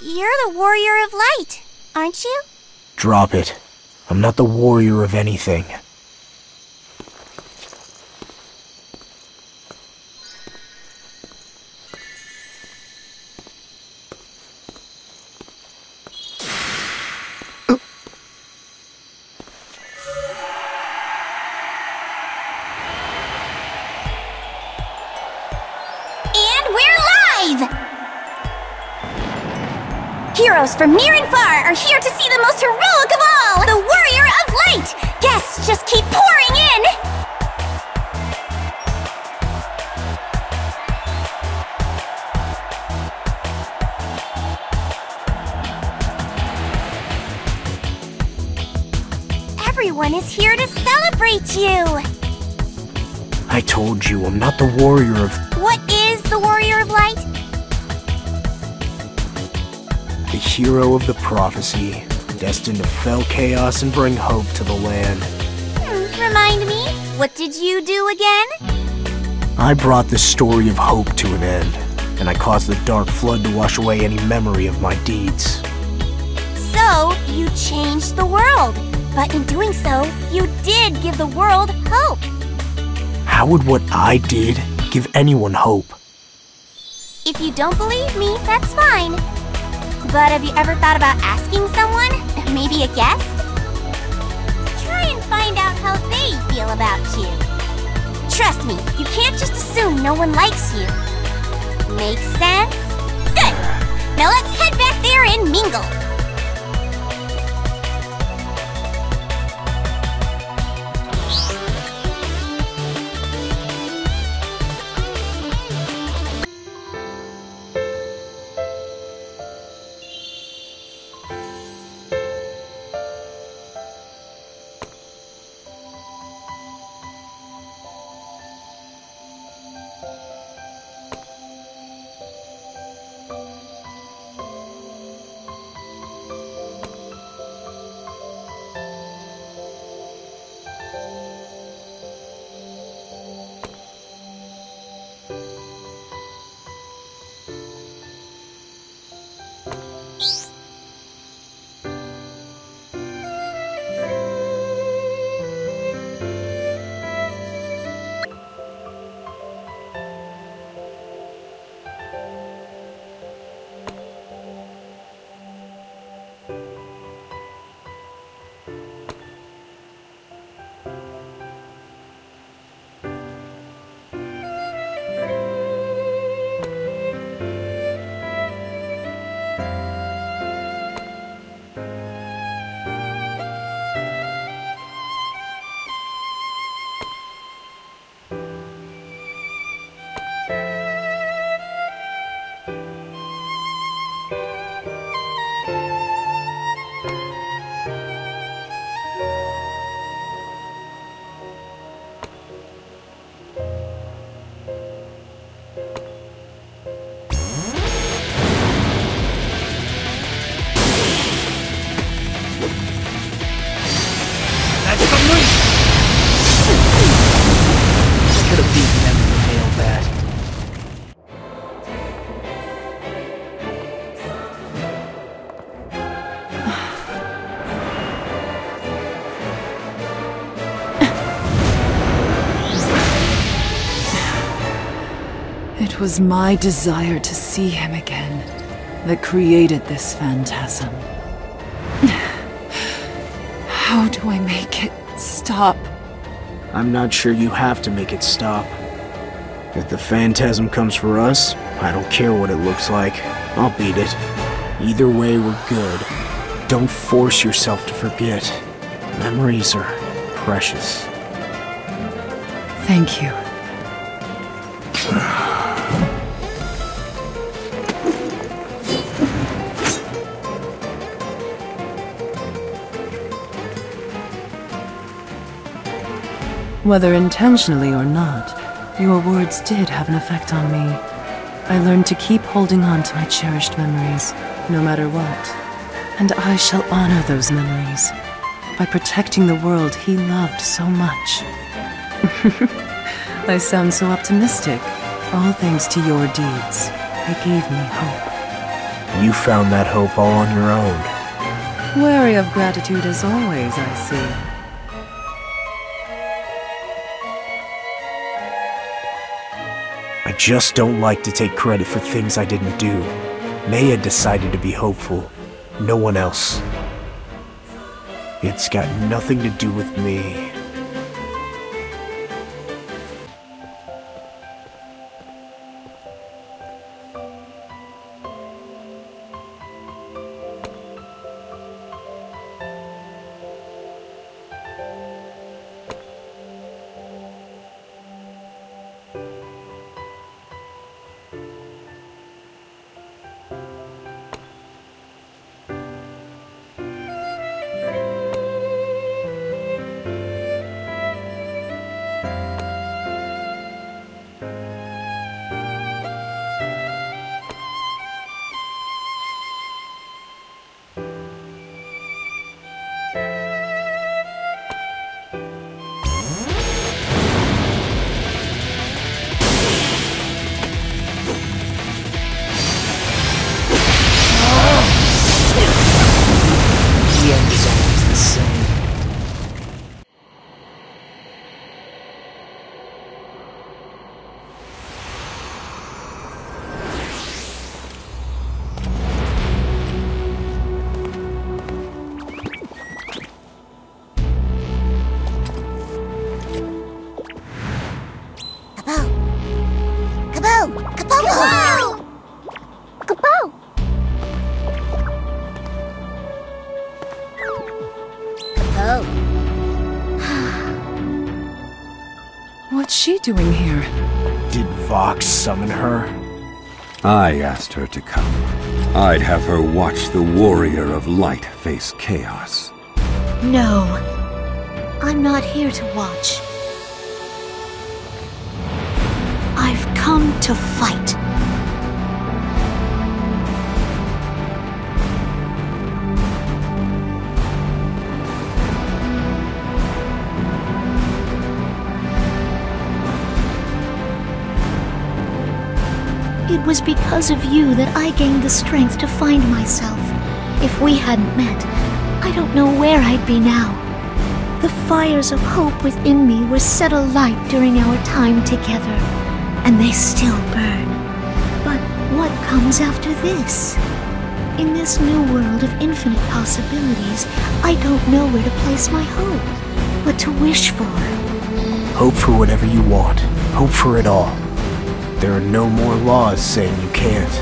You're the warrior of light, aren't you? Drop it. I'm not the warrior of anything. Heroes from near and far are here to see the most heroic of all, the Warrior of Light! Guests just keep pouring in! Everyone is here to celebrate you! I told you, I'm not the warrior of... What is the Warrior of Light? The hero of the prophecy, destined to fell chaos and bring hope to the land. Remind me, what did you do again? I brought the story of hope to an end, and I caused the dark flood to wash away any memory of my deeds. So, you changed the world, but in doing so, you did give the world hope. How would what I did give anyone hope? If you don't believe me, that's fine. But have you ever thought about asking someone? Maybe a guest? Try and find out how they feel about you. Trust me, you can't just assume no one likes you. Make sense? Good! Now let's head back there and mingle. It was my desire to see him again that created this phantasm. How do I make it stop? I'm not sure you have to make it stop. If the phantasm comes for us, I don't care what it looks like. I'll beat it. Either way, we're good. Don't force yourself to forget. Memories are precious. Thank you. Whether intentionally or not, your words did have an effect on me. I learned to keep holding on to my cherished memories, no matter what. And I shall honor those memories by protecting the world he loved so much. I sound so optimistic. All thanks to your deeds. They gave me hope. You found that hope all on your own. Wary of gratitude as always, I see. I just don't like to take credit for things I didn't do. May had decided to be hopeful. No one else. It's got nothing to do with me. The end is always the same. Kaboo! Kaboo! Kaboo! Kaboo! Kaboo! What's she doing here? Did Vox summon her? I asked her to come. I'd have her watch the warrior of light face chaos. No, I'm not here to watch. I've come to fight. It was because of you that I gained the strength to find myself. If we hadn't met, I don't know where I'd be now. The fires of hope within me were set alight during our time together, and they still burn. But what comes after this? In this new world of infinite possibilities, I don't know where to place my hope, what to wish for. Hope for whatever you want. Hope for it all. There are no more laws saying you can't.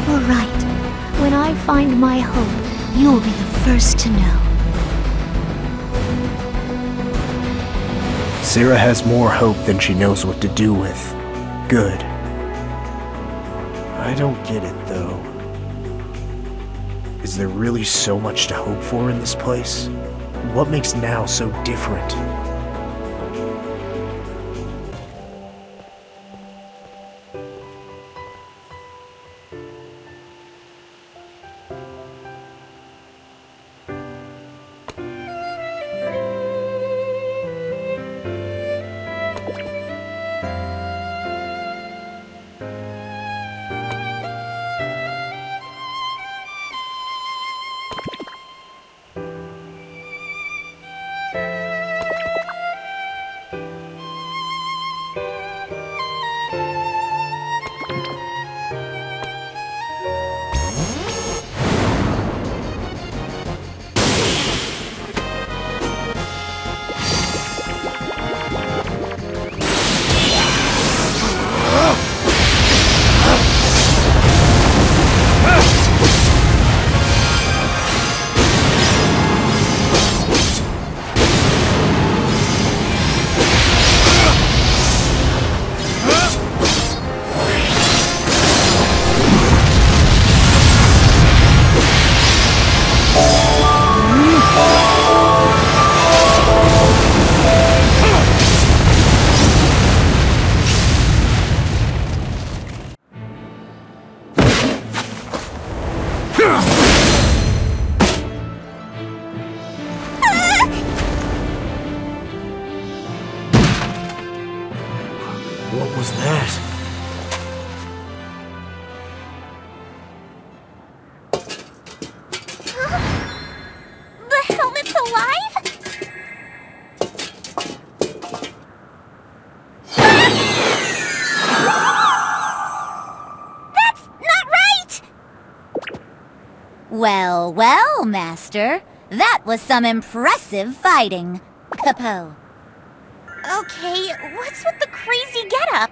You're right. When I find my hope, you'll be the first to know. Sarah has more hope than she knows what to do with. Good. I don't get it, though. Is there really so much to hope for in this place? What makes now so different? What was that? Well, well, Master. That was some impressive fighting. Capo. Okay, what's with the crazy getup?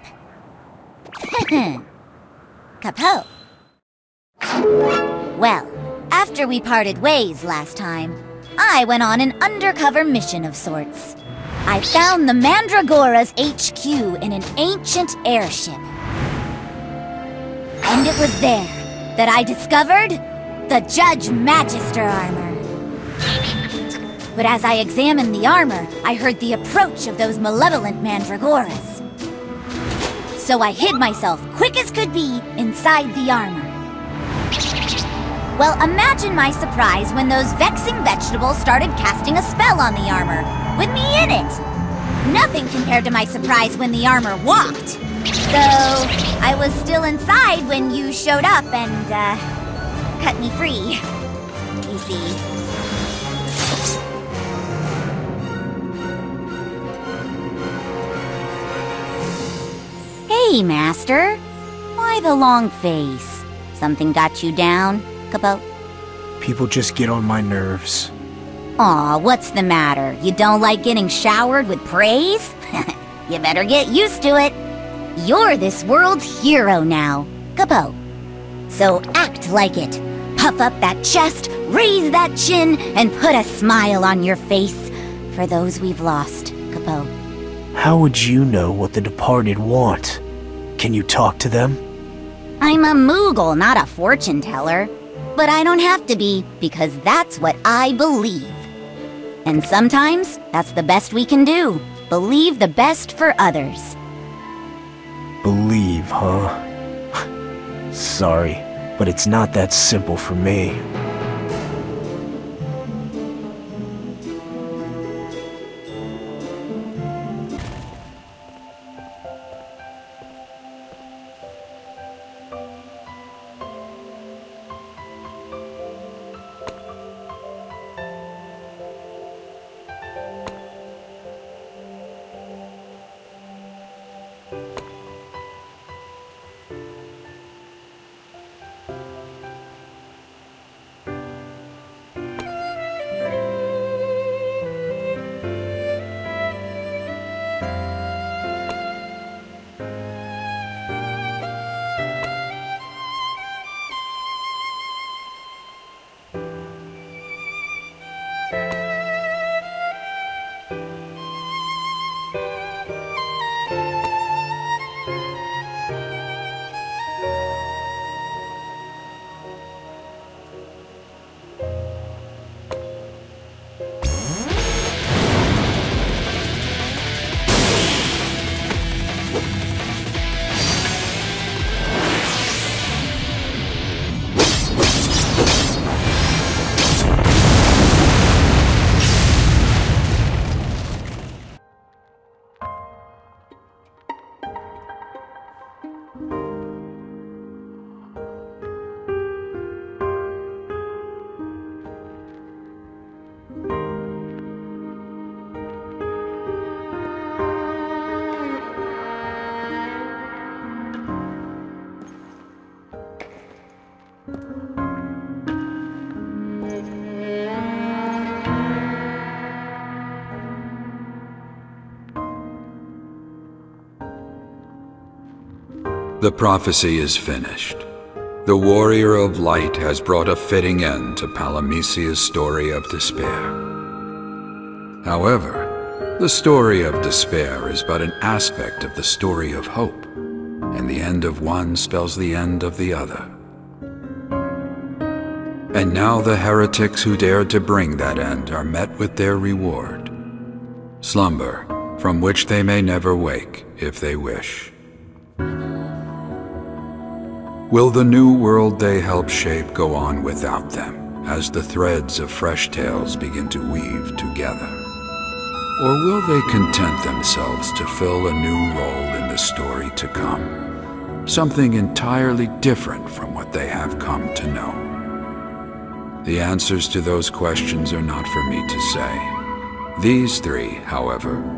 Capo. Well, after we parted ways last time, I went on an undercover mission of sorts. I found the Mandragora's HQ in an ancient airship. And it was there that I discovered the Judge Magister armor. But as I examined the armor, I heard the approach of those malevolent Mandragoras. So I hid myself quick as could be inside the armor. Well, imagine my surprise when those vexing vegetables started casting a spell on the armor, with me in it. Nothing compared to my surprise when the armor walked. So, I was still inside when you showed up and, cut me free. You see. Hey, Master. Why the long face? Something got you down, Capo? People just get on my nerves. Aw, what's the matter? You don't like getting showered with praise? You better get used to it. You're this world's hero now, Capo. So act like it. Puff up that chest, raise that chin, and put a smile on your face for those we've lost, Capo. How would you know what the departed want? Can you talk to them? I'm a Moogle, not a fortune teller. But I don't have to be, because that's what I believe. And sometimes, that's the best we can do. Believe the best for others. Believe, huh? Sorry, but it's not that simple for me. The prophecy is finished. The Warrior of Light has brought a fitting end to Palamecia's story of despair. However, the story of despair is but an aspect of the story of hope, and the end of one spells the end of the other. And now the heretics who dared to bring that end are met with their reward. Slumber, from which they may never wake, if they wish. Will the new world they help shape go on without them, as the threads of fresh tales begin to weave together? Or will they content themselves to fill a new role in the story to come? Something entirely different from what they have come to know. The answers to those questions are not for me to say. These three, however,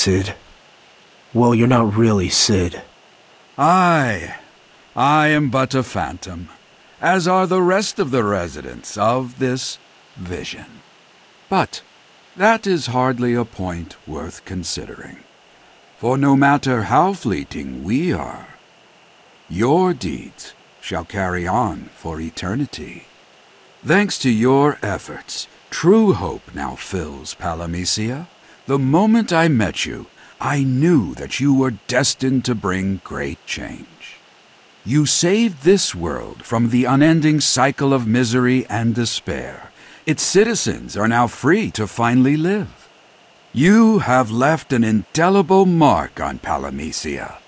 Sid. Well, you're not really Sid. I am but a phantom, as are the rest of the residents of this vision. But that is hardly a point worth considering. For no matter how fleeting we are, your deeds shall carry on for eternity. Thanks to your efforts, true hope now fills Palamecia. The moment I met you, I knew that you were destined to bring great change. You saved this world from the unending cycle of misery and despair. Its citizens are now free to finally live. You have left an indelible mark on Palamecia.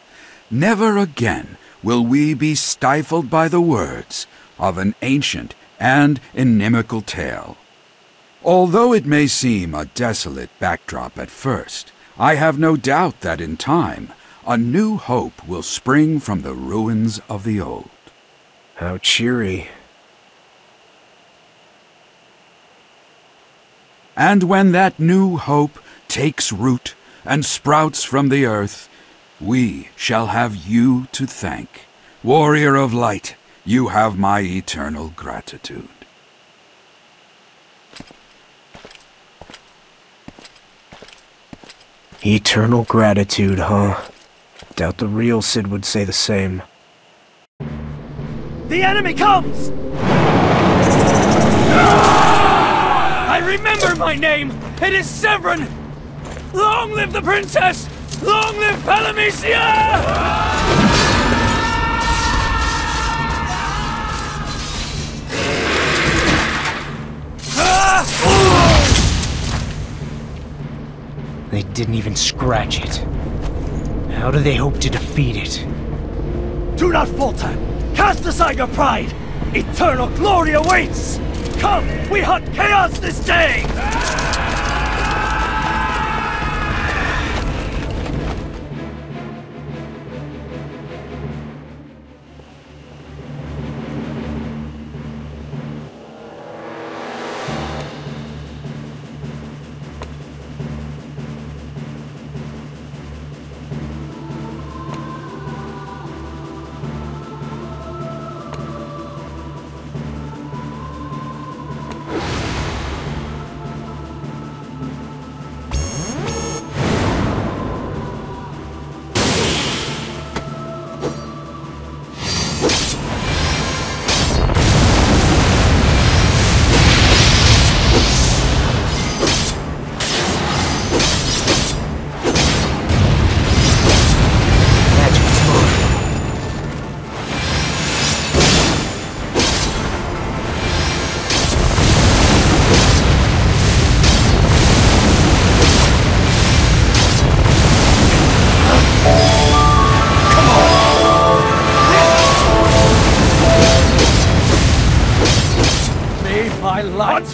Never again will we be stifled by the words of an ancient and inimical tale. Although it may seem a desolate backdrop at first, I have no doubt that in time, a new hope will spring from the ruins of the old. How cheery. And when that new hope takes root and sprouts from the earth, we shall have you to thank. Warrior of light, you have my eternal gratitude. Eternal gratitude, huh? Doubt the real Sid would say the same. The enemy comes! I remember my name! It is Severin! Long live the princess! Long live Palamecia! They didn't even scratch it. How do they hope to defeat it? Do not falter! Cast aside your pride! Eternal glory awaits! Come, we hunt chaos this day!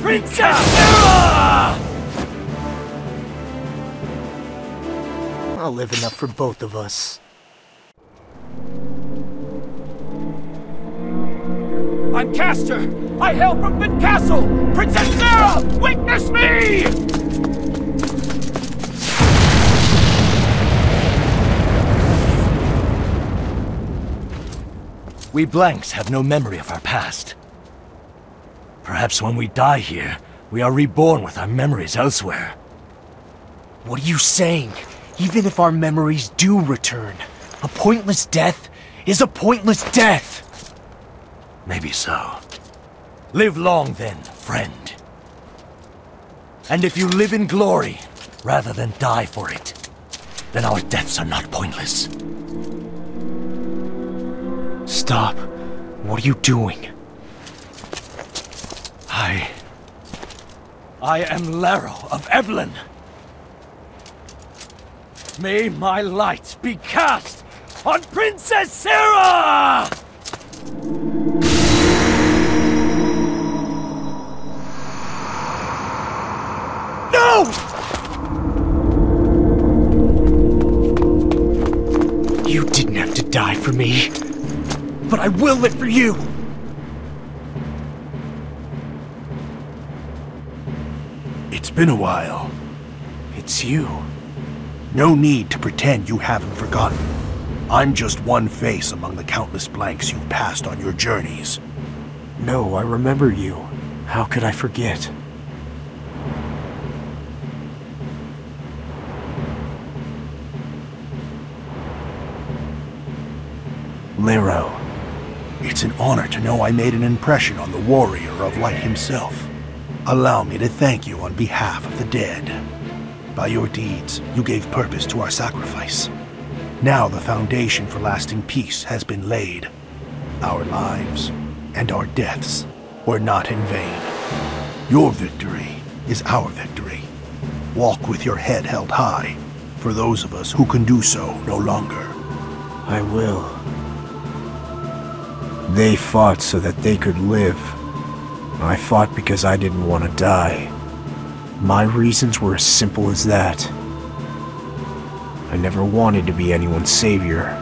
Princess Sarah! I'll live enough for both of us. I'm Castor! I hail from Finn Castle! Princess Sarah! Witness me! We blanks have no memory of our past. Perhaps when we die here, we are reborn with our memories elsewhere. What are you saying? Even if our memories do return, a pointless death is a pointless death! Maybe so. Live long then, friend. And if you live in glory, rather than die for it, then our deaths are not pointless. Stop. What are you doing? I am Laro of Evelyn. May my light be cast on Princess Sarah! No! You didn't have to die for me, but I will live for you! It's been a while. It's you. No need to pretend you haven't forgotten. I'm just one face among the countless blanks you've passed on your journeys. No, I remember you. How could I forget? Lero. It's an honor to know I made an impression on the warrior of light himself. Allow me to thank you on behalf of the dead. By your deeds, you gave purpose to our sacrifice. Now the foundation for lasting peace has been laid. Our lives and our deaths were not in vain. Your victory is our victory. Walk with your head held high, for those of us who can do so no longer. I will. They fought so that they could live. I fought because I didn't want to die. My reasons were as simple as that. I never wanted to be anyone's savior.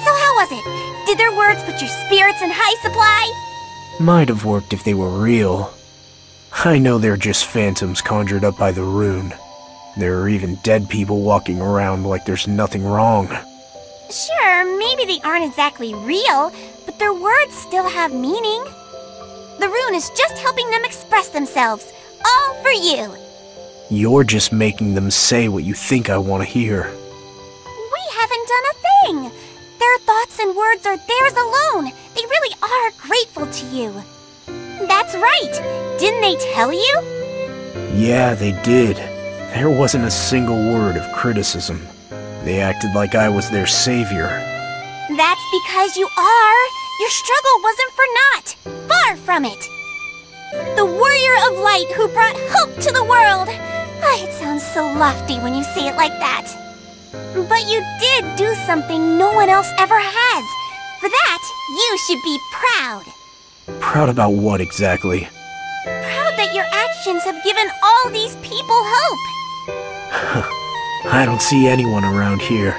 So how was it? Did their words put your spirits in high supply? Might have worked if they were real. I know they're just phantoms conjured up by the rune. There are even dead people walking around like there's nothing wrong. Sure, maybe they aren't exactly real, but their words still have meaning. The rune is just helping them express themselves, all for you. You're just making them say what you think I want to hear. We haven't done a thing. Their thoughts and words are theirs alone. They really are grateful to you. That's right. Didn't they tell you? Yeah, they did. There wasn't a single word of criticism. They acted like I was their savior. That's because you are. Your struggle wasn't for naught. Far from it. The warrior of light who brought hope to the world. Ah, it sounds so lofty when you say it like that. But you did do something no one else ever has. For that, you should be proud. Proud about what exactly? Proud that your actions have given all these people hope. I don't see anyone around here.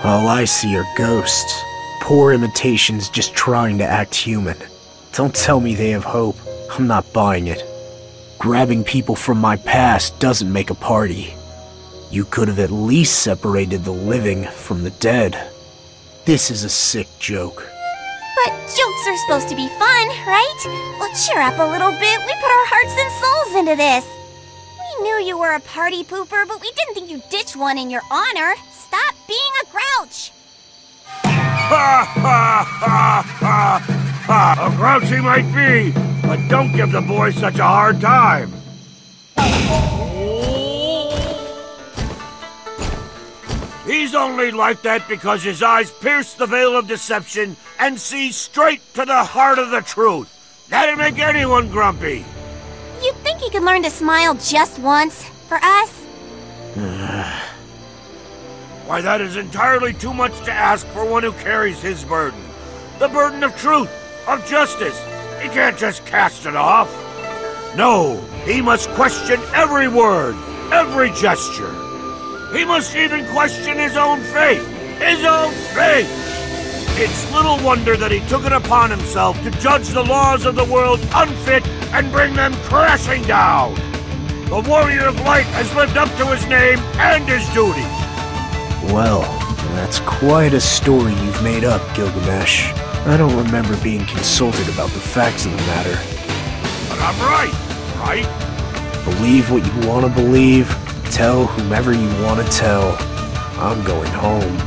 All I see are ghosts. Poor imitations just trying to act human. Don't tell me they have hope. I'm not buying it. Grabbing people from my past doesn't make a party. You could have at least separated the living from the dead. This is a sick joke. But jokes are supposed to be fun, right? Well, cheer up a little bit. We put our hearts and souls into this. We knew you were a party pooper, but we didn't think you'd ditch one in your honor. Stop being a grouch. Ha ha ha ha ha! A grouch he might be, but don't give the boy such a hard time. He's only like that because his eyes pierce the veil of deception and see straight to the heart of the truth. That'd make anyone grumpy. You'd think he could learn to smile just once, for us? Why, that is entirely too much to ask for one who carries his burden. The burden of truth, of justice. He can't just cast it off. No, he must question every word, every gesture. He must even question his own faith. His own faith! It's little wonder that he took it upon himself to judge the laws of the world unfit and bring them crashing down. The warrior of light has lived up to his name and his duty. Well, that's quite a story you've made up, Gilgamesh. I don't remember being consulted about the facts of the matter. But I'm right? Believe what you want to believe. Tell whomever you want to tell. I'm going home.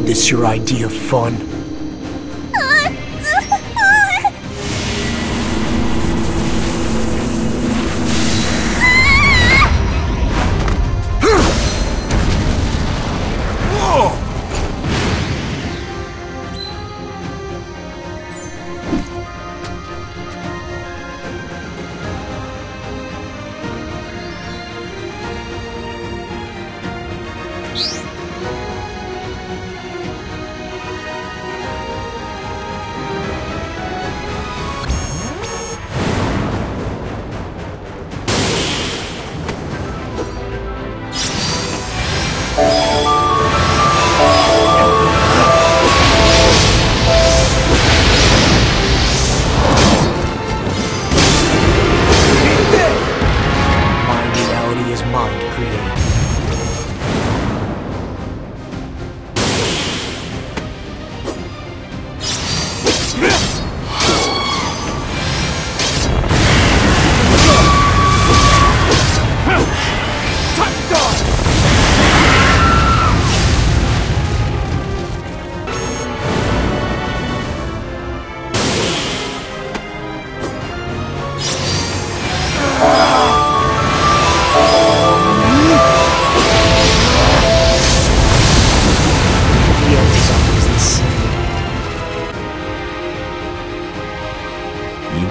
This your idea of fun?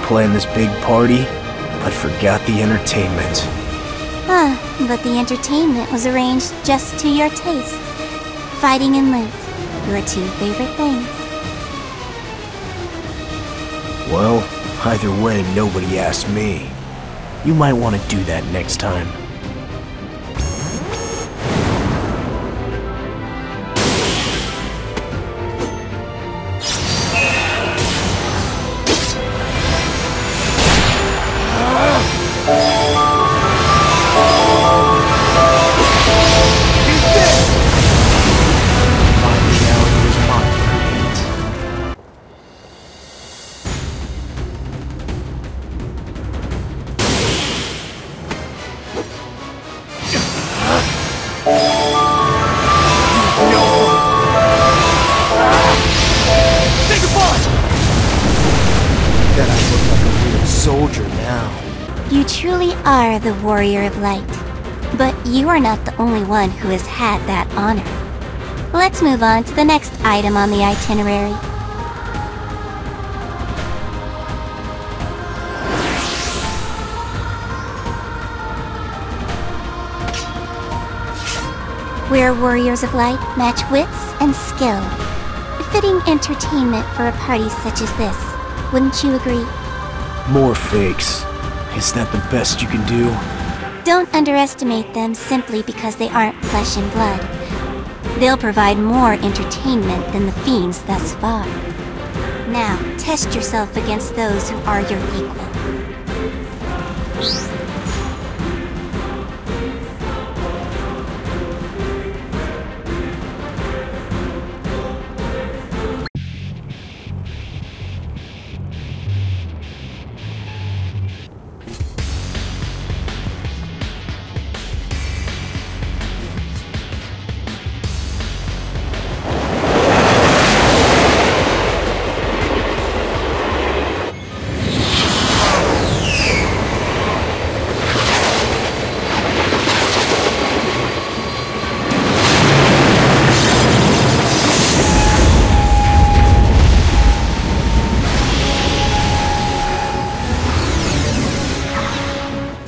plan this big party, but forgot the entertainment. But the entertainment was arranged just to your taste. Fighting and loot, your two favorite things. Well, either way, nobody asked me. You might want to do that next time. Soldier now. You truly are the Warrior of Light. But you are not the only one who has had that honor. Let's move on to the next item on the itinerary. Where Warriors of Light match wits and skill. Fitting entertainment for a party such as this, wouldn't you agree? More fakes. Is that the best you can do? Don't underestimate them simply because they aren't flesh and blood. They'll provide more entertainment than the fiends thus far. Now, test yourself against those who are your equal.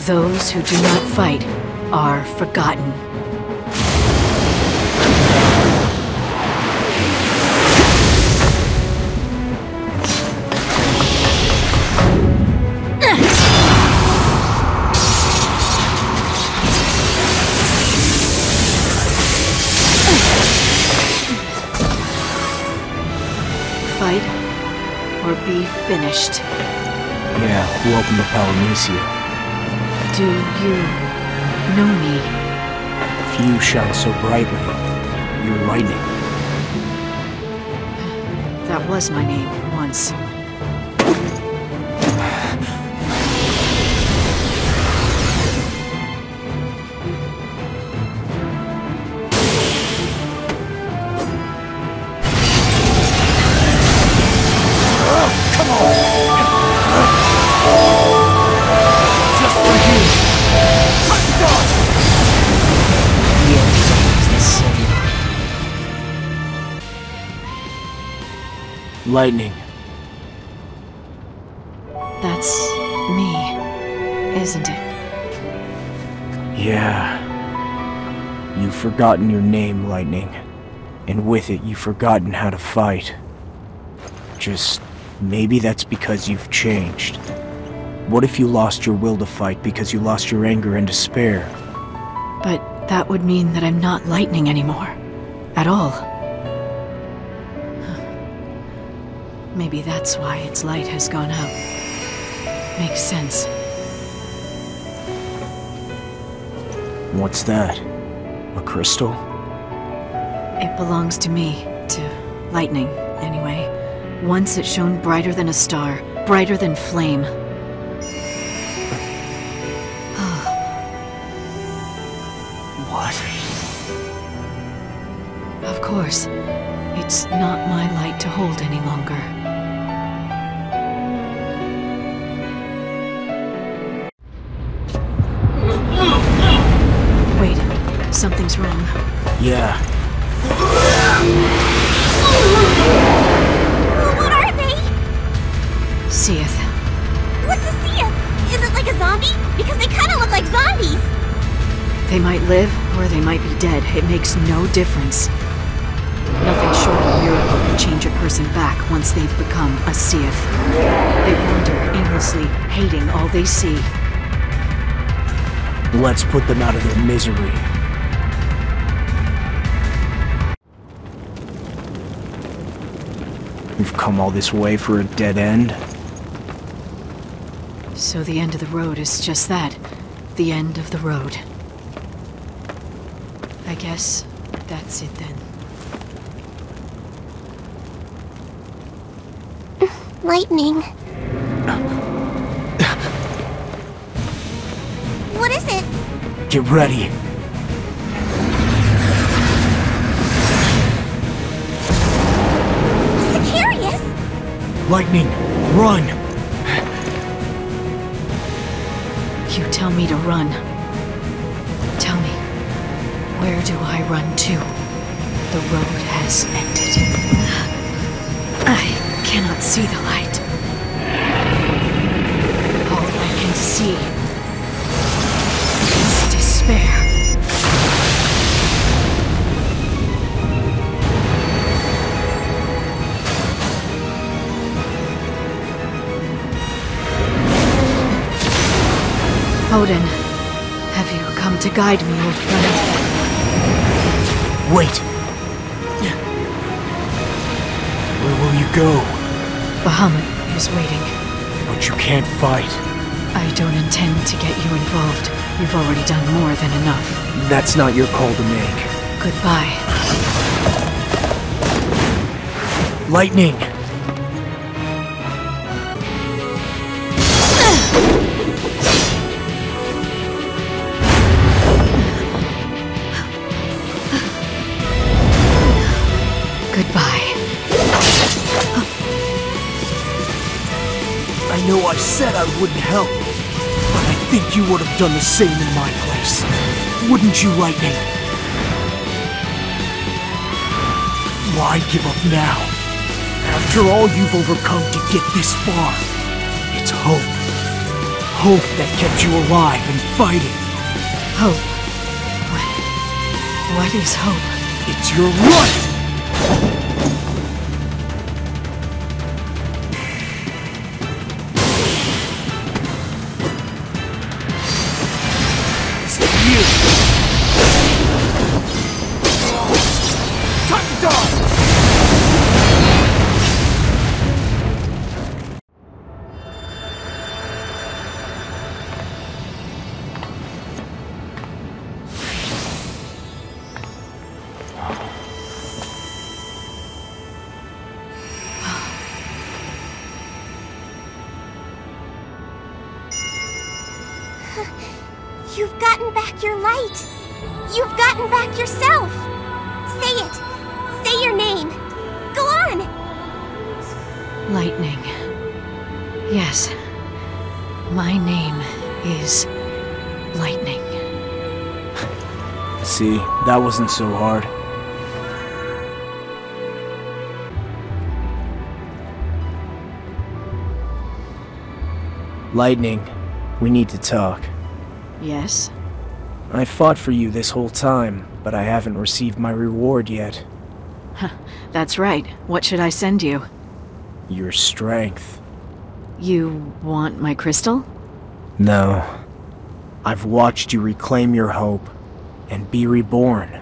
Those who do not fight are forgotten. Fight or be finished. Yeah, welcome to Polynesia. Do you know me? Few shine so brightly. You're lightning. That was my name once. Lightning. That's me, isn't it? Yeah. You've forgotten your name, Lightning. And with it, you've forgotten how to fight. Just maybe that's because you've changed. What if you lost your will to fight because you lost your anger and despair? But that would mean that I'm not Lightning anymore. At all. Maybe that's why its light has gone out. Makes sense. What's that? A crystal? It belongs to me, to Lightning, anyway. Once it shone brighter than a star, brighter than flame. What? Of course. It's not my light to hold any longer. Wait, something's wrong. Yeah. What are they? Seeth, Is it like a zombie? Because they kind of look like zombies. They might live, or they might be dead. It makes no difference. Nothing short of a miracle can change a person back once they've become a Seath. They wander aimlessly, hating all they see. Let's put them out of their misery. We've come all this way for a dead end? So the end of the road is just that. The end of the road. I guess that's it then. Lightning. What is it? Get ready. Sicarius! Lightning, run! You tell me to run. Tell me, where do I run to? The road has ended. I cannot see the light. All I can see is despair. Odin, have you come to guide me, old friend? Wait! Where will you go? Bahamut is waiting. But you can't fight. I don't intend to get you involved. You've already done more than enough. That's not your call to make. Goodbye. Lightning! Goodbye. I know I said I wouldn't help, but I think you would have done the same in my place. Wouldn't you, Lightning? Why give up now? After all you've overcome to get this far, it's hope. Hope that kept you alive and fighting. Hope. What is hope? It's your right! You've gotten back your light. You've gotten back yourself. Say it. Say your name. Go on. Lightning. Yes. My name is Lightning. See, that wasn't so hard. Lightning, we need to talk. Yes? I fought for you this whole time, but I haven't received my reward yet. That's right. What should I send you? Your strength. You want my crystal? No. I've watched you reclaim your hope and be reborn.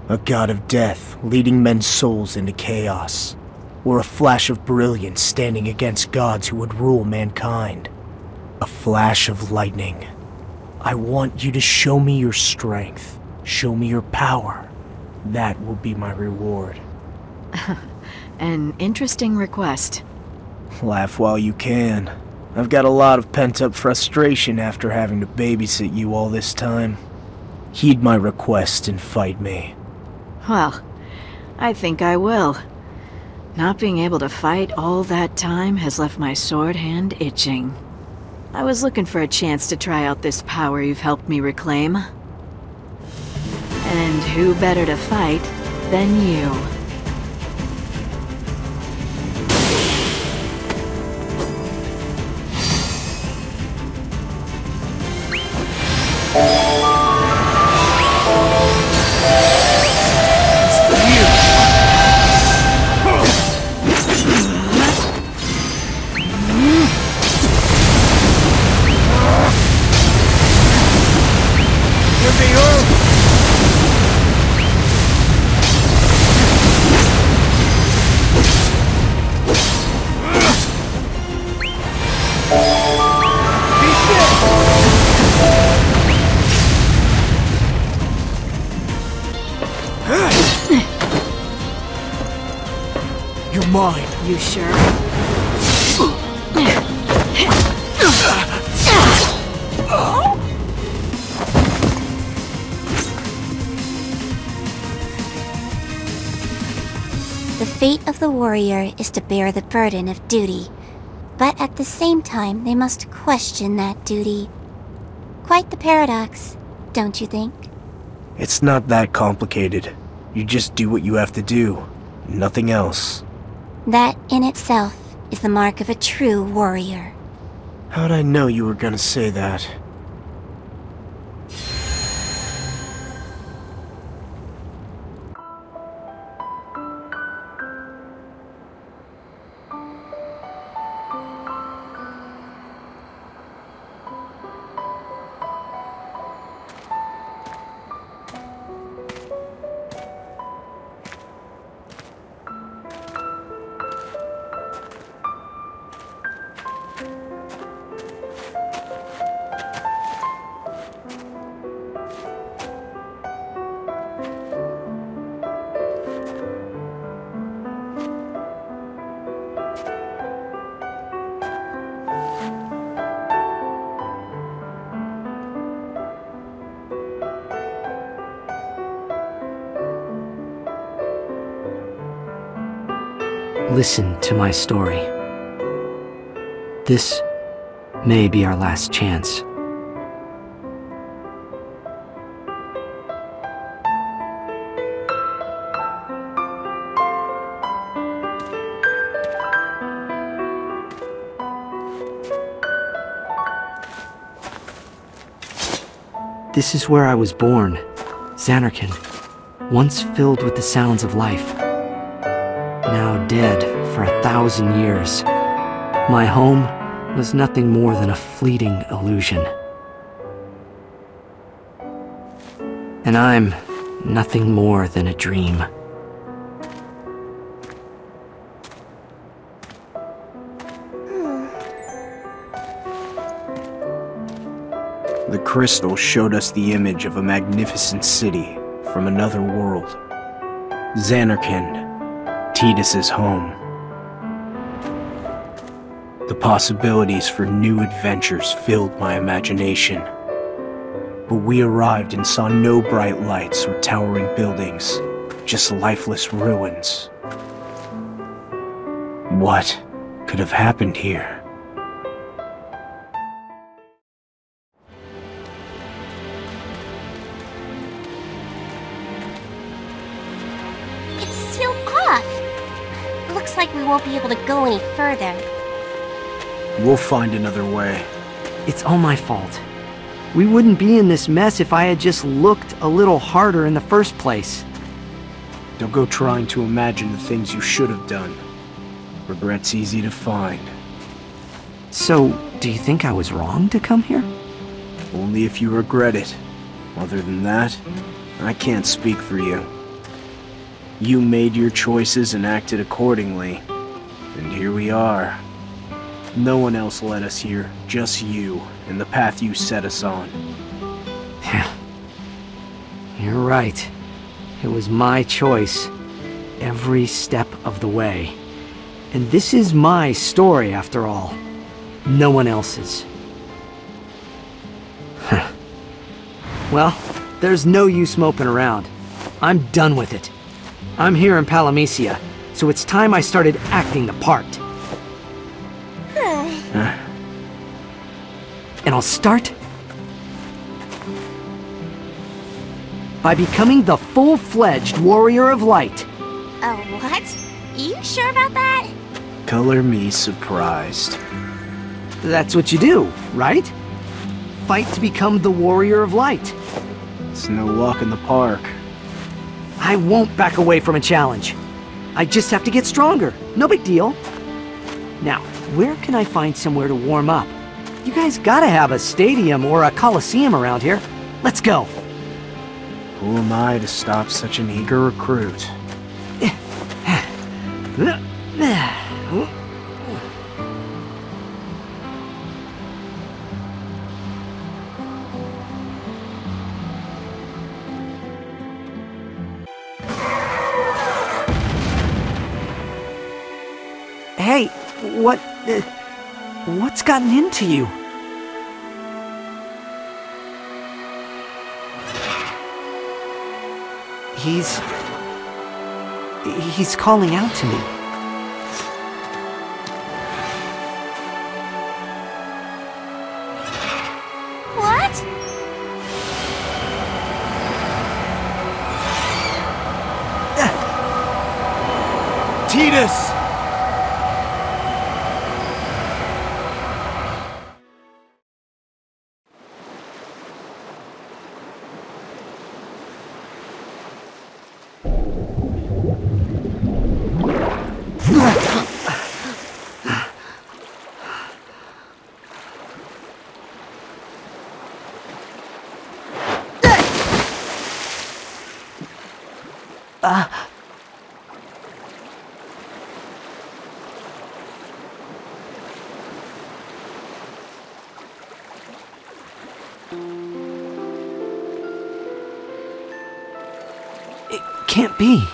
A god of death leading men's souls into chaos, or a flash of brilliance standing against gods who would rule mankind. A flash of lightning. I want you to show me your strength. Show me your power. That will be my reward. An interesting request. Laugh while you can. I've got a lot of pent-up frustration after having to babysit you all this time. Heed my request and fight me. Well, I think I will. Not being able to fight all that time has left my sword hand itching. I was looking for a chance to try out this power you've helped me reclaim. And who better to fight than you? sure? The fate of the warrior is to bear the burden of duty, but at the same time they must question that duty. Quite the paradox, don't you think? It's not that complicated. You just do what you have to do, nothing else. That in itself is the mark of a true warrior. How'd I know you were gonna say that? Listen to my story. This may be our last chance. This is where I was born, Zanarkand, once filled with the sounds of life. Now dead for 1,000 years. My home was nothing more than a fleeting illusion. And I'm nothing more than a dream. The crystal showed us the image of a magnificent city from another world. Zanarkand, Tidus's home. The possibilities for new adventures filled my imagination. But we arrived and saw no bright lights or towering buildings, just lifeless ruins. What could have happened here? It's sealed off. Looks like we won't be able to go any further. We'll find another way. It's all my fault. We wouldn't be in this mess if I had just looked a little harder in the first place. Don't go trying to imagine the things you should have done. Regret's easy to find. So, do you think I was wrong to come here? Only if you regret it. Other than that, I can't speak for you. You made your choices and acted accordingly. And here we are. No one else led us here, just you, and the path you set us on. You're right. It was my choice, every step of the way. And this is my story, after all. No one else's. Well, there's no use moping around. I'm done with it. I'm here in Palamecia, so it's time I started acting the part. And I'll start by becoming the full-fledged Warrior of Light. Oh, what? You sure about that? Color me surprised. That's what you do, right? Fight to become the Warrior of Light. It's no walk in the park. I won't back away from a challenge. I just have to get stronger. No big deal. Now, where can I find somewhere to warm up? You guys gotta have a stadium or a coliseum around here. Let's go. Who am I to stop such an eager recruit? What's gotten into you? He's calling out to me. What? Tidus! It can't be.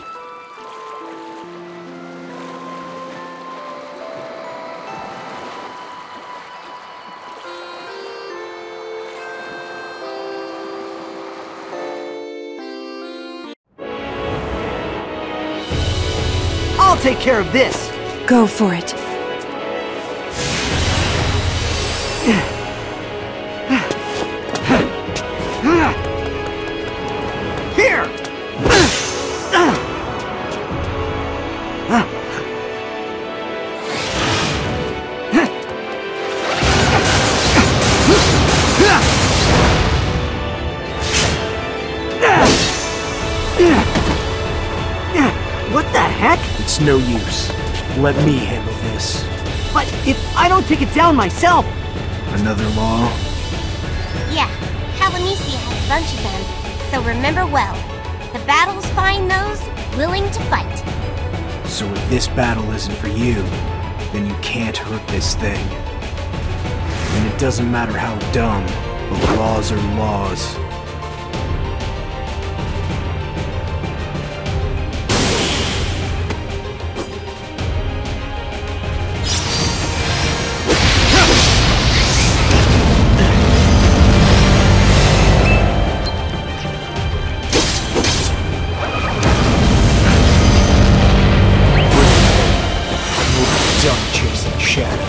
I'll take care of this. Go for it. Here! What the heck? It's no use. Let me handle this. But if I don't take it down myself... Another law? Yeah, Calamesia has a bunch of them, so remember well. The battles find those willing to fight. So if this battle isn't for you, then you can't hurt this thing. And it doesn't matter how dumb, but laws are laws. Done chasing shadows.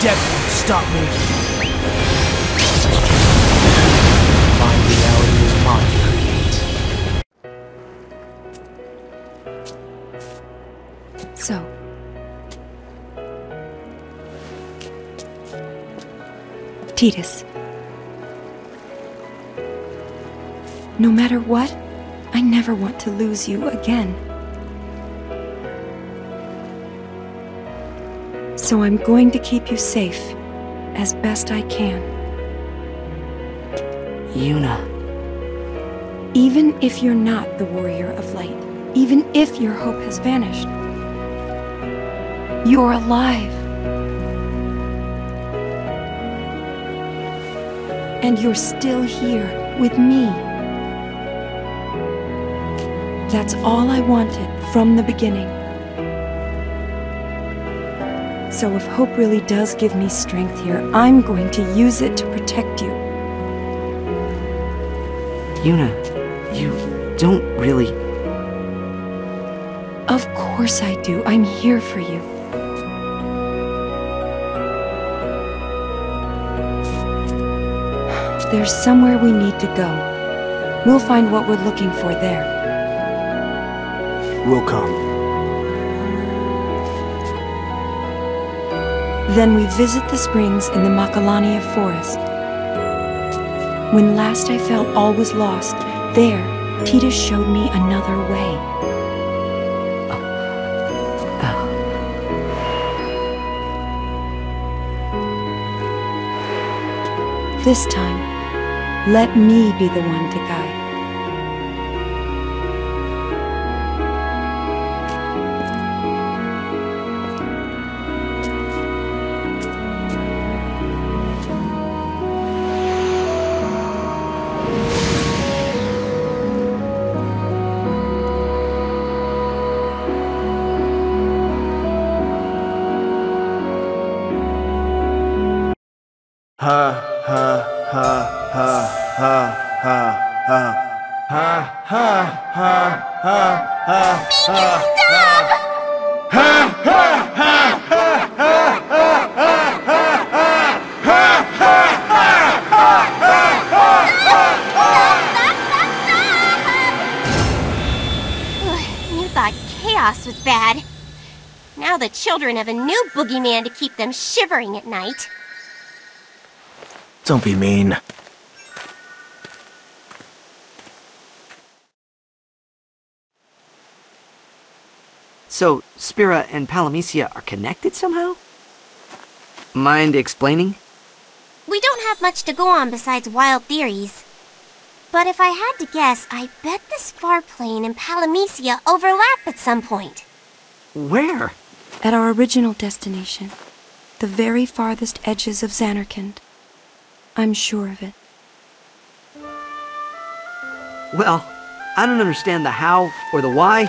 Definitely stop moving. Find reality is mine to create. So, Tidus, no matter what, I never want to lose you again. So I'm going to keep you safe as best I can. Yuna. Even if you're not the warrior of light, even if your hope has vanished, you're alive. And you're still here with me. That's all I wanted from the beginning. So if hope really does give me strength here, I'm going to use it to protect you. Yuna, you don't really... Of course I do. I'm here for you. There's somewhere we need to go. We'll find what we're looking for there. We'll come. Then we visit the springs in the Macalania forest. When last I felt all was lost, there, Tidus showed me another way. This time, Let me be the one to guide. Ha ha ha ha ha ha ha ha ha ha ha ha You thought chaos was bad. Now the children have a new boogeyman to keep them shivering at night. Don't be mean. So, Spira and Palamecia are connected somehow? Mind explaining? We don't have much to go on besides wild theories. But if I had to guess, I bet this far plane and Palamecia overlap at some point. Where? At our original destination, the very farthest edges of Zanarkand. I'm sure of it. Well, I don't understand the how or the why.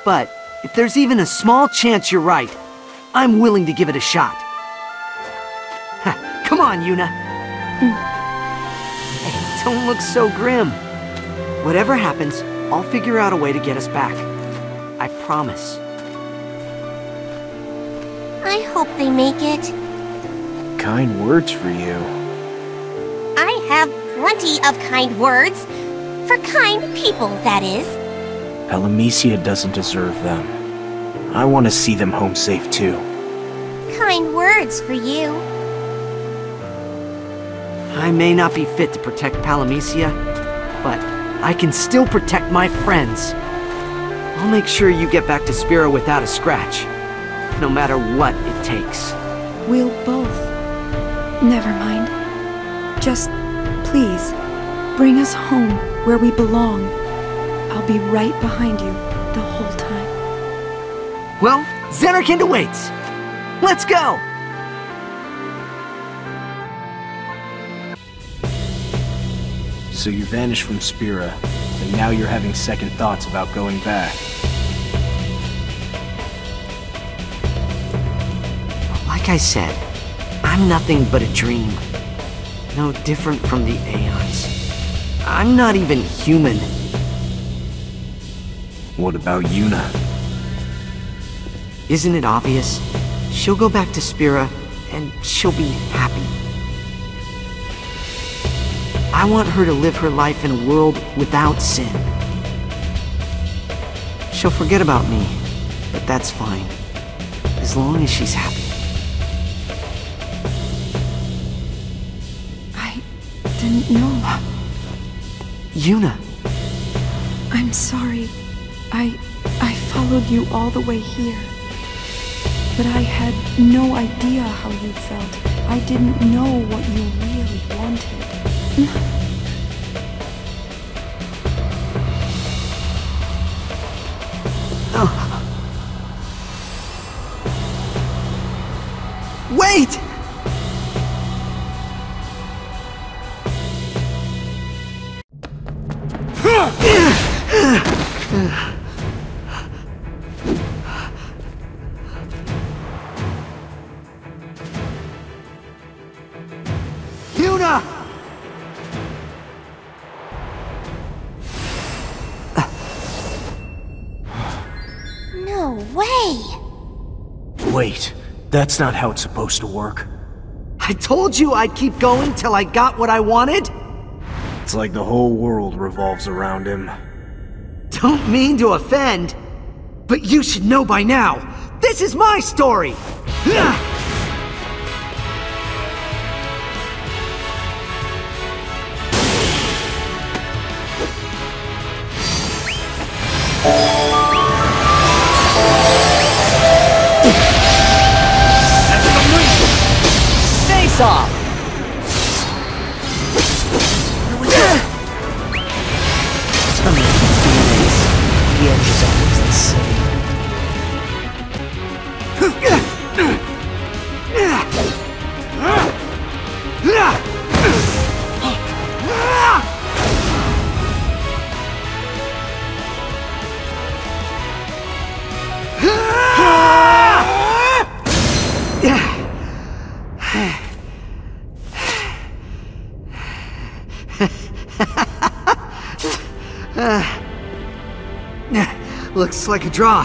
But if there's even a small chance you're right, I'm willing to give it a shot. Come on, Yuna. Hey, don't look so grim. Whatever happens, I'll figure out a way to get us back. I promise. I hope they make it. Kind words for you. I have plenty of kind words. For kind people, that is. Palamecia doesn't deserve them. I want to see them home safe too. Kind words for you. I may not be fit to protect Palamecia, but I can still protect my friends. I'll make sure you get back to Spira without a scratch, no matter what it takes. We'll both. Never mind. Just, please, bring us home where we belong. I'll be right behind you the whole time. Well, Zanarkand awaits! Let's go! So you vanished from Spira, and now you're having second thoughts about going back. Like I said, I'm nothing but a dream. No different from the Aeons. I'm not even human. What about Yuna? Isn't it obvious? She'll go back to Spira, and she'll be happy. I want her to live her life in a world without sin. She'll forget about me, but that's fine. As long as she's happy. I didn't know. Yuna. I'm sorry. I followed you all the way here. But I had no idea how you felt. I didn't know what you really wanted. Wait! Yuna! No way! Wait, that's not how it's supposed to work. I told you I'd keep going till I got what I wanted! It's like the whole world revolves around him. Don't mean to offend, but you should know by now, this is my story! Face off! Looks like a draw.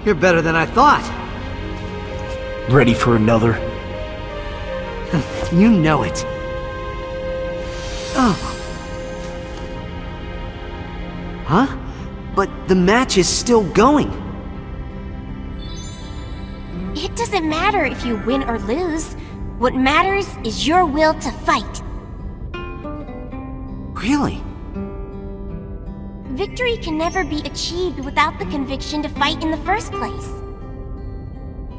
You're better than I thought. Ready for another? You know it. Oh. Huh? But the match is still going. It doesn't matter if you win or lose. What matters is your will to fight. Really? Victory can never be achieved without the conviction to fight in the first place.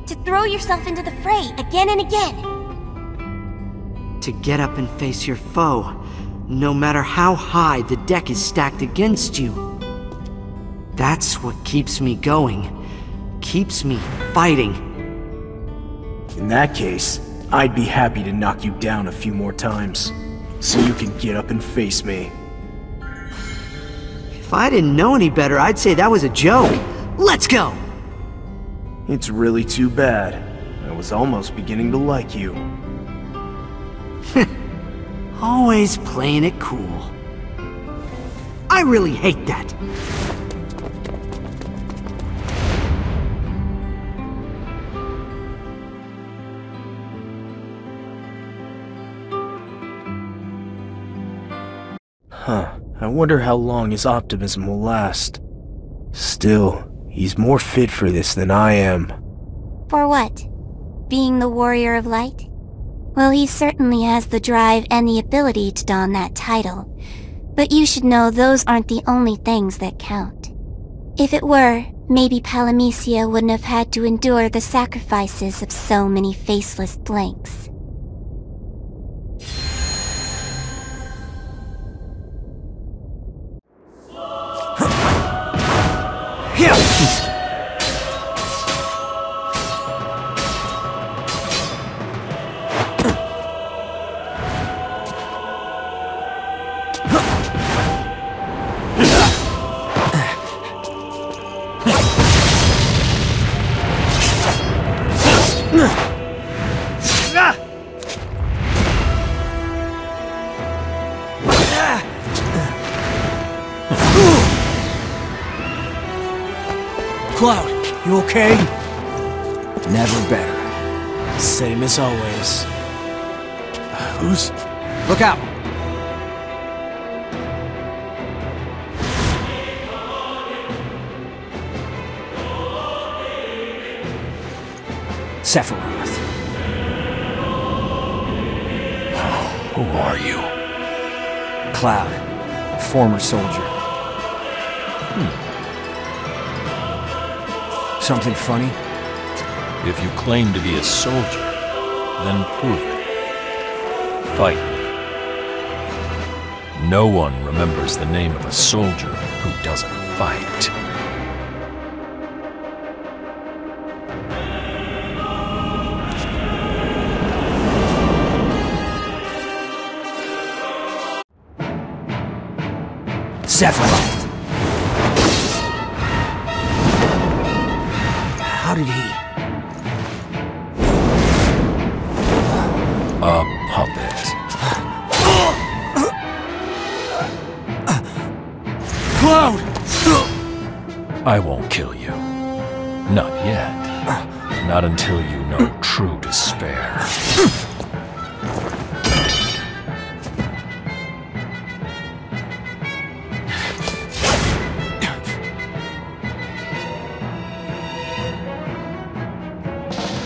To throw yourself into the fray again and again. To get up and face your foe, no matter how high the deck is stacked against you. That's what keeps me going, keeps me fighting. In that case, I'd be happy to knock you down a few more times, so you can get up and face me. If I didn't know any better, I'd say that was a joke. Let's go! It's really too bad. I was almost beginning to like you. Always playing it cool. I really hate that. Huh. I wonder how long his optimism will last. Still, he's more fit for this than I am. For what? Being the warrior of light? Well, he certainly has the drive and the ability to don that title. But you should know those aren't the only things that count. If it were, maybe Palamecia wouldn't have had to endure the sacrifices of so many faceless blanks. Cloud, you okay? Never better. Same as always. Who's... Look out! Sephiroth. Who are you? Cloud. Former soldier. Something funny? If you claim to be a soldier, then prove it. Fight me. No one remembers the name of a soldier who doesn't fight. Sephiroth. How did he... A puppet. Cloud! I won't kill you. Not yet. Not until you know true despair.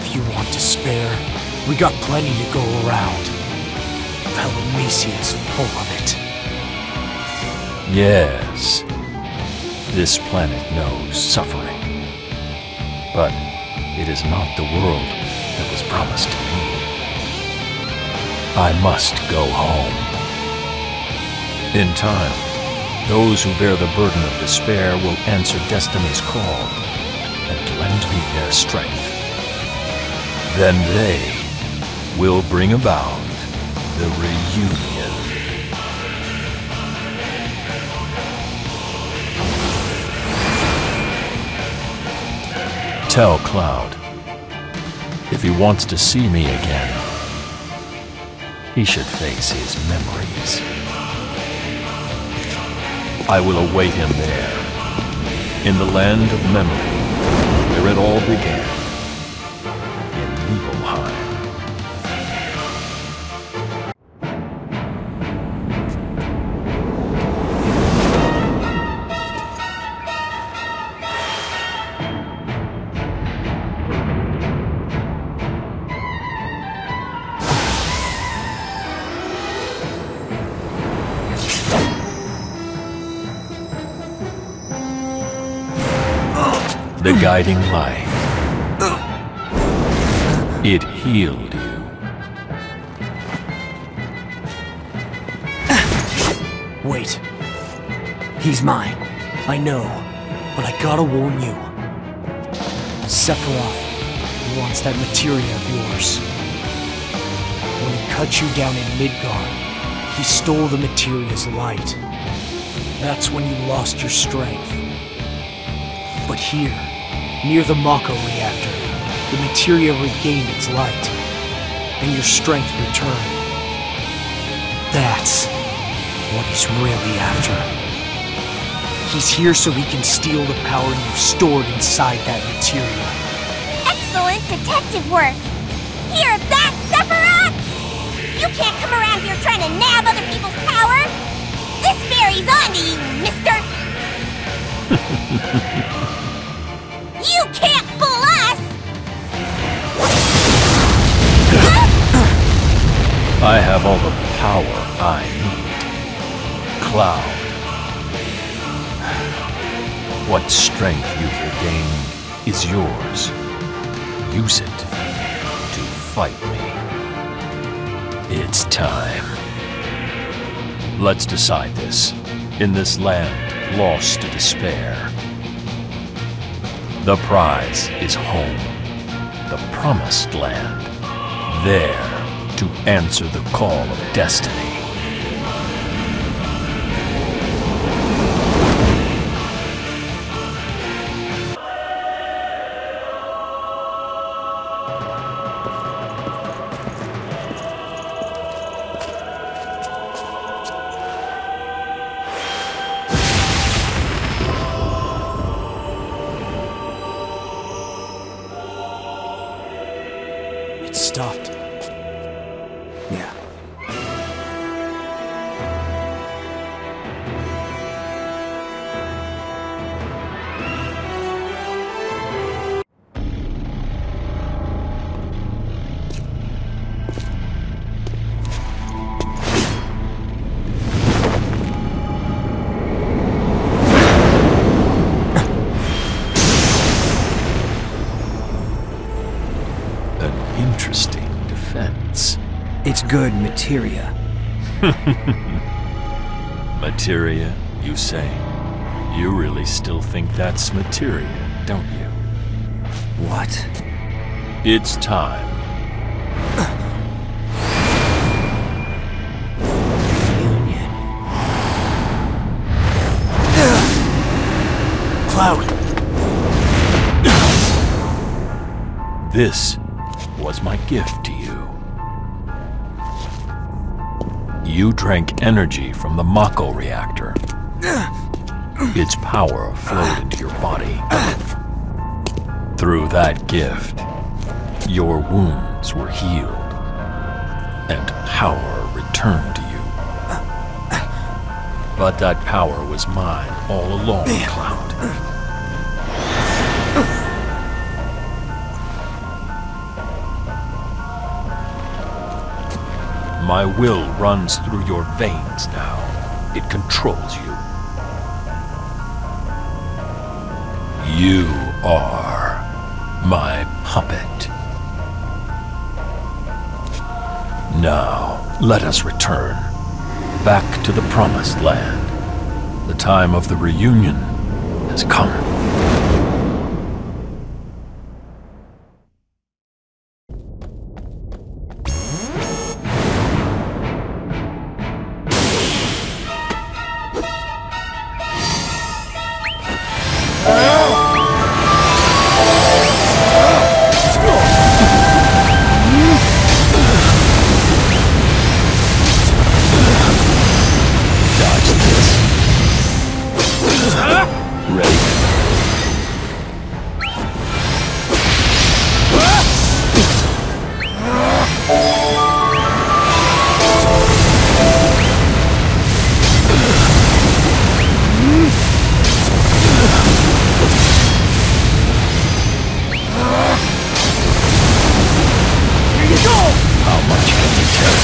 If you want despair, we got plenty to go around. Palamecia is full of it. Yes. This planet knows suffering. But it is not the world that was promised to me. I must go home. In time, those who bear the burden of despair will answer destiny's call and lend me their strength. Then they will bring about the reunion. Tell Cloud, if he wants to see me again, he should face his memories. I will await him there, in the land of memory, where it all began, in Nibelheim. The guiding light. It healed you. Wait. He's mine. I know. But I gotta warn you. Sephiroth wants that materia of yours. When he cut you down in Midgard, he stole the materia's light. That's when you lost your strength. But here, near the Mako reactor, the materia regained its light, and your strength returned. That's what he's really after. He's here so he can steal the power you've stored inside that materia. Excellent detective work! Hear that, Sephiroth? You can't come around here trying to nab other people's power! This fairy's onto you, mister! You can't fool us! I have all the power I need. Cloud. What strength you've regained is yours. Use it to fight me. It's time. Let's decide this. In this land lost to despair. The prize is home. The promised land. There to answer the call of destiny. It stopped. Yeah. Interesting defense. It's good materia. Materia, you say? You really still think that's materia, don't you? What? It's time. Union. Cloud! This was my gift to you. You drank energy from the Mako reactor. Its power flowed into your body. Through that gift, your wounds were healed, and power returned to you. But that power was mine all along, Cloud. My will runs through your veins now. It controls you. You are my puppet. Now, let us return back to the Promised Land. The time of the reunion has come. Ready? How much can you carry?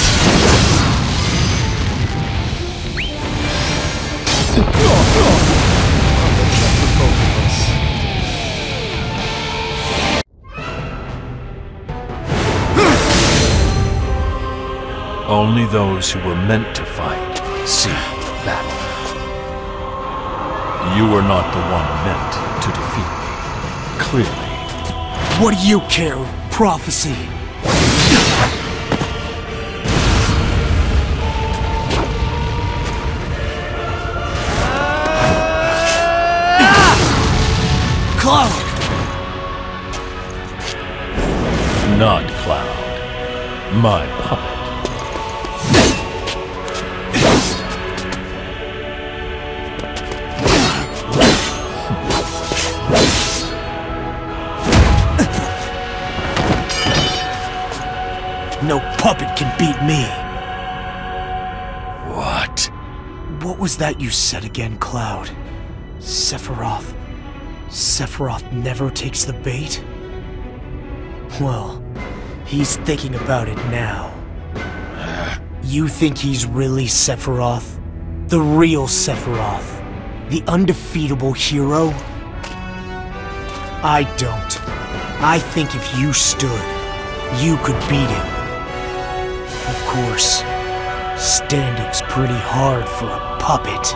Only those who were meant to fight see battle. You were not the one meant to defeat me, clearly. What do you care of prophecy? Cloud! Not Cloud. My puppet. No puppet can beat me. What? What was that you said again, Cloud? Sephiroth? Sephiroth never takes the bait? Well, he's thinking about it now. You think he's really Sephiroth? The real Sephiroth? The undefeatable hero? I don't. I think if you stood, you could beat him. Of course, standing's pretty hard for a puppet.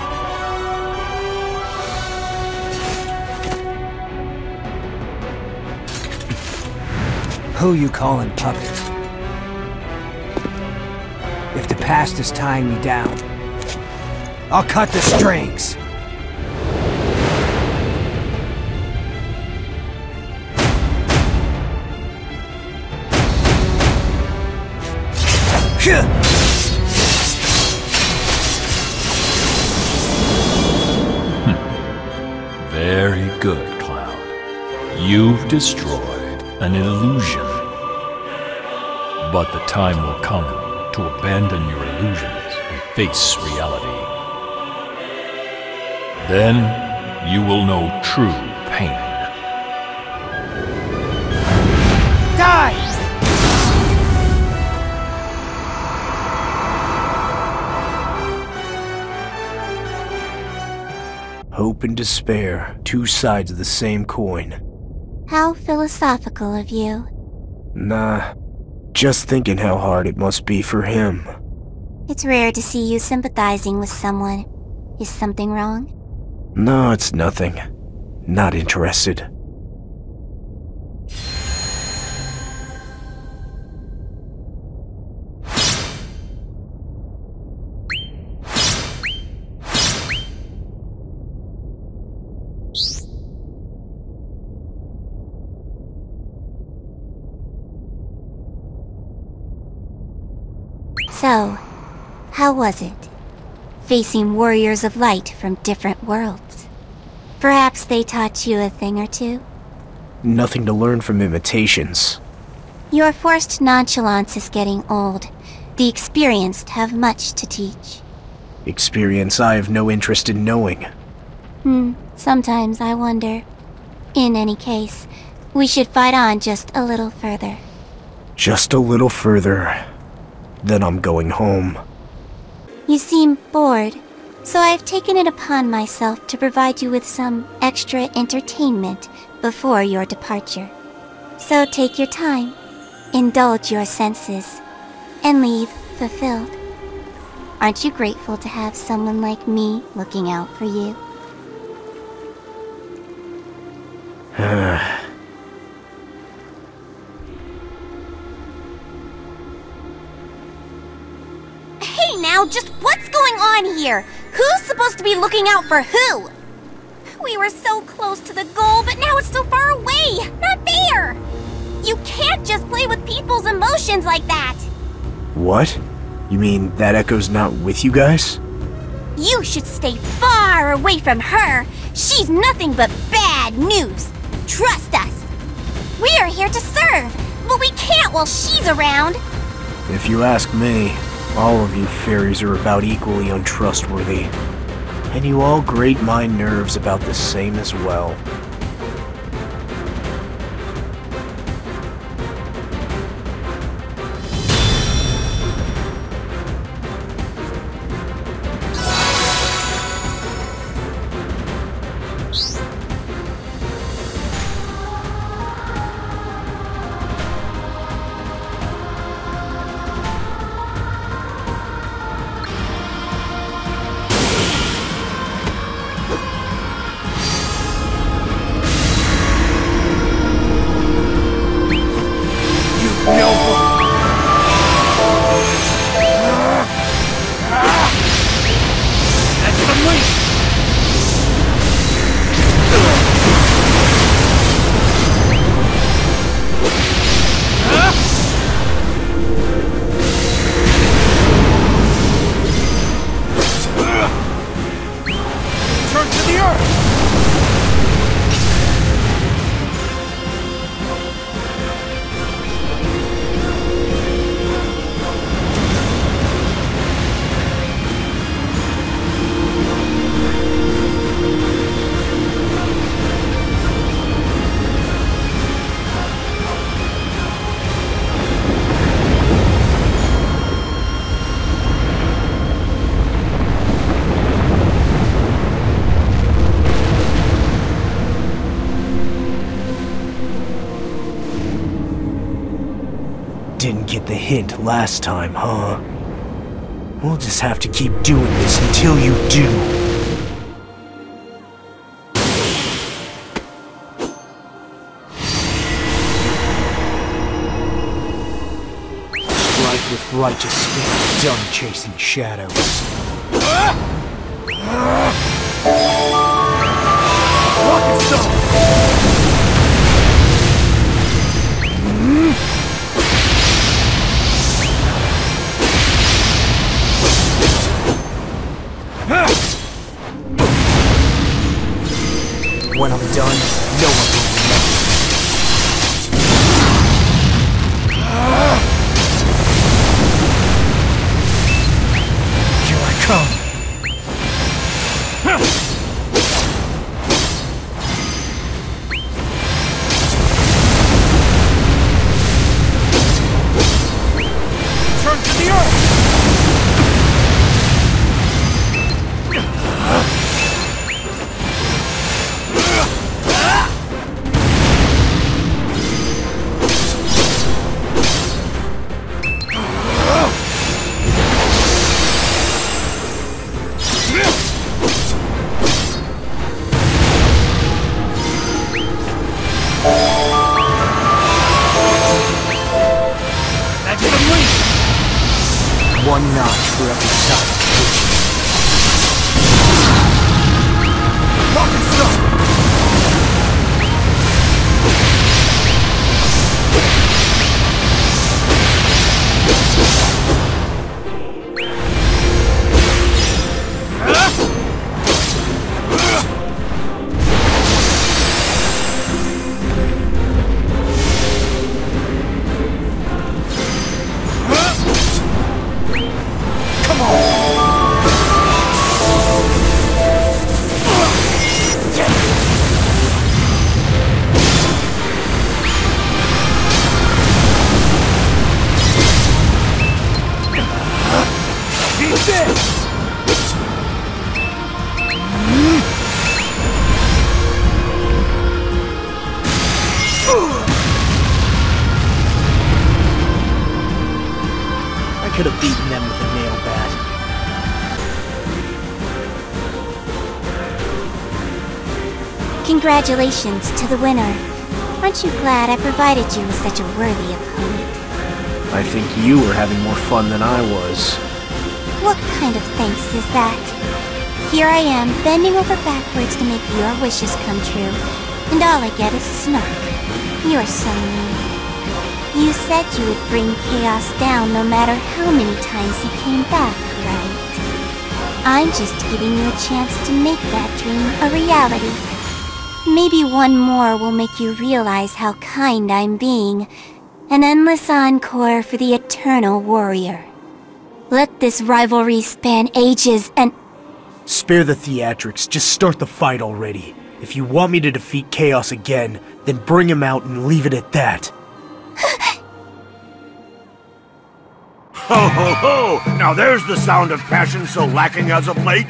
Who you calling puppet? If the past is tying me down, I'll cut the strings. Very good, Cloud. You've destroyed an illusion. But the time will come to abandon your illusions and face reality. Then you will know true pain. Die! Hope and despair, two sides of the same coin. How philosophical of you. Nah, just thinking how hard it must be for him. It's rare to see you sympathizing with someone. Is something wrong? No, it's nothing. Not interested. So, how was it? Facing warriors of light from different worlds. Perhaps they taught you a thing or two? Nothing to learn from imitations. Your forced nonchalance is getting old. The experienced have much to teach. Experience I have no interest in knowing. Sometimes I wonder. In any case, we should fight on just a little further. Just a little further. Then I'm going home. You seem bored, so I've taken it upon myself to provide you with some extra entertainment before your departure. So take your time, indulge your senses, and leave fulfilled. Aren't you grateful to have someone like me looking out for you? Hey now, just what's going on here? Who's supposed to be looking out for who? We were so close to the goal, but now it's so far away! Not fair! You can't just play with people's emotions like that! What? You mean that Echo's not with you guys? You should stay far away from her. She's nothing but bad news. Trust us. We are here to serve, but we can't while she's around. If you ask me, all of you fairies are about equally untrustworthy. And you all grate my nerves about the same as well. Didn't get the hint last time, huh? We'll just have to keep doing this until you do. Strike with righteous spirit, done chasing shadows. Rocket stone! When I'm done, no one will remember. Here I come. Turn to the earth! One notch for every side of the Rocket stone! I could have beaten them with a nail bat. Congratulations to the winner. Aren't you glad I provided you with such a worthy opponent? I think you were having more fun than I was. What kind of thanks is that? Here I am, bending over backwards to make your wishes come true, and all I get is snark. You're so mean. You said you would bring chaos down no matter how many times he came back, right? I'm just giving you a chance to make that dream a reality. Maybe one more will make you realize how kind I'm being. An endless encore for the eternal warrior. Let this rivalry span ages and... Spare the theatrics, just start the fight already. If you want me to defeat Chaos again, then bring him out and leave it at that. Ho ho ho! Now there's the sound of passion so lacking as of late.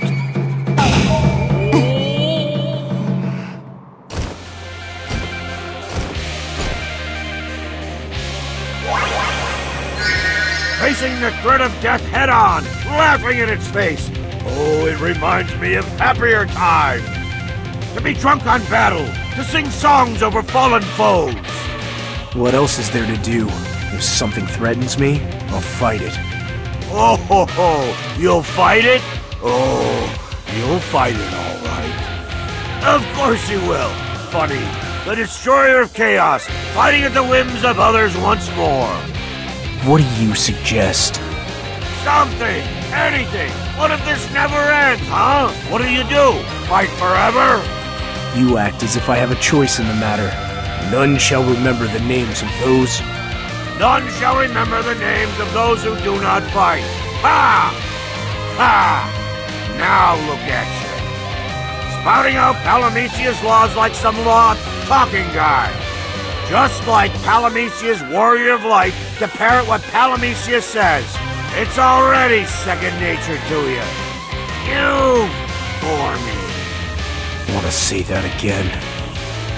Facing the threat of death head-on, laughing in its face. Oh, it reminds me of happier times. To be drunk on battle, to sing songs over fallen foes. What else is there to do? If something threatens me, I'll fight it. Oh ho ho! You'll fight it? Oh, you'll fight it all right. Of course you will. Funny, the destroyer of chaos, fighting at the whims of others once more. What do you suggest? Something! Anything! What if this never ends, huh? What do? Fight forever? You act as if I have a choice in the matter. None shall remember the names of those... None shall remember the names of those who do not fight. Ha! Ha! Now look at you. Spouting out Palamecia's laws like some law-talking guy. Just like Palamecia's warrior of light to parrot what Palamecia says. It's already second nature to you. You bore me. Want to say that again?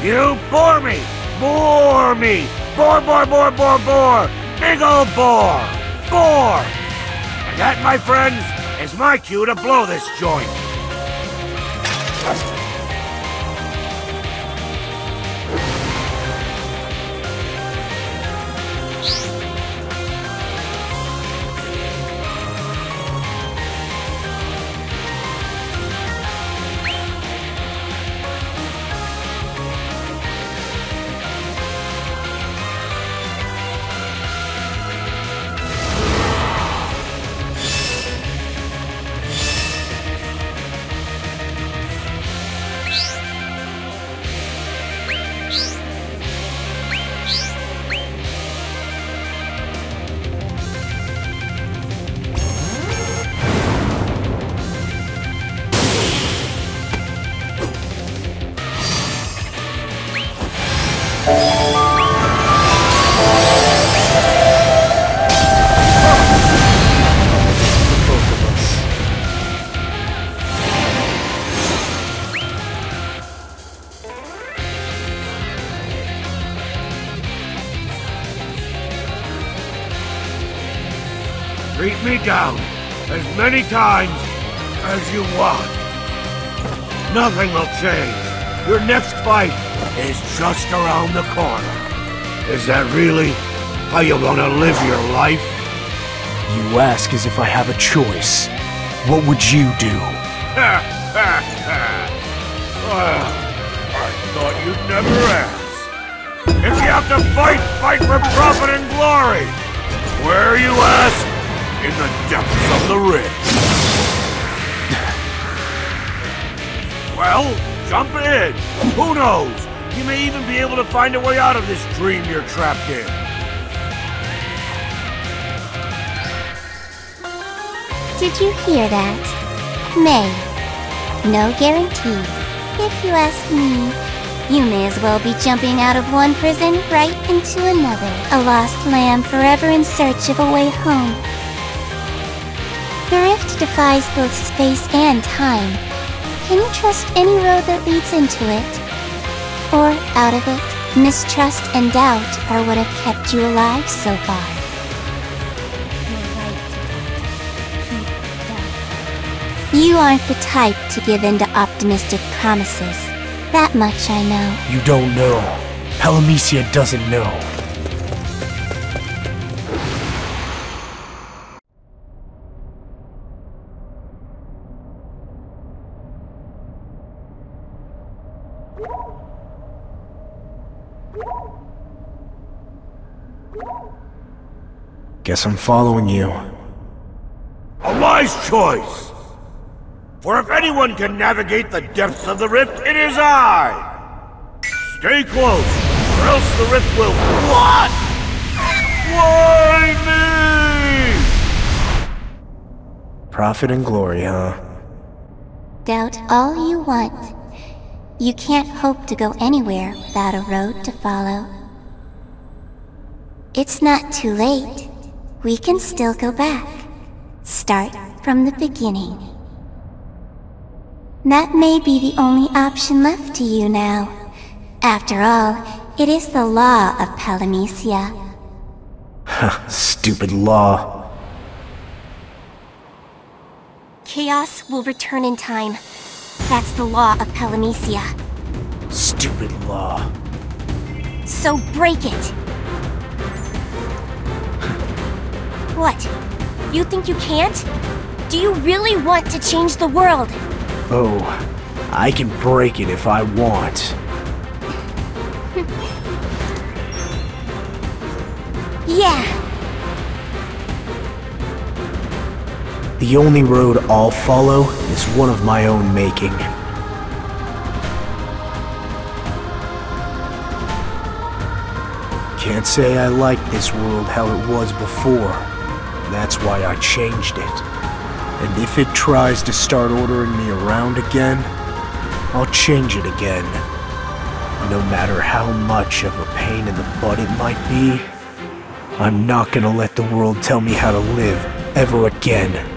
You bore me! Bore me! Bore, bore, bore, bore, bore! Big old bore! Bore! And that, my friends, is my cue to blow this joint. Beat me down as many times as you want. Nothing will change. Your next fight is just around the corner. Is that really how you want to live your life? You ask as if I have a choice. What would you do? Well, I thought you'd never ask. If you have to fight, fight for profit and glory. Where, you ask? In the depths of the rift. Well, jump in. Who knows? You may even be able to find a way out of this dream you're trapped in. Did you hear that? May. No guarantees. If you ask me, you may as well be jumping out of one prison right into another. A lost lamb forever in search of a way home. The rift defies both space and time. Can you trust any road that leads into it? Or out of it? Mistrust and doubt are what have kept you alive so far. You aren't the type to give in to optimistic promises. That much I know. You don't know. Palamecia doesn't know. Guess I'm following you. A wise choice! For if anyone can navigate the depths of the rift, it is I! Stay close, or else the rift will— What? Why me? Profit and glory, huh? Doubt all you want. You can't hope to go anywhere without a road to follow. It's not too late. We can still go back. Start from the beginning. That may be the only option left to you now. After all, it is the law of Palamecia. Stupid law. Chaos will return in time. That's the law of Palamecia. Stupid law. So break it! What? You think you can't? Do you really want to change the world? Oh, I can break it if I want. Yeah. The only road I'll follow is one of my own making. Can't say I like this world how it was before. That's why I changed it. And if it tries to start ordering me around again, I'll change it again. No matter how much of a pain in the butt it might be, I'm not gonna let the world tell me how to live ever again.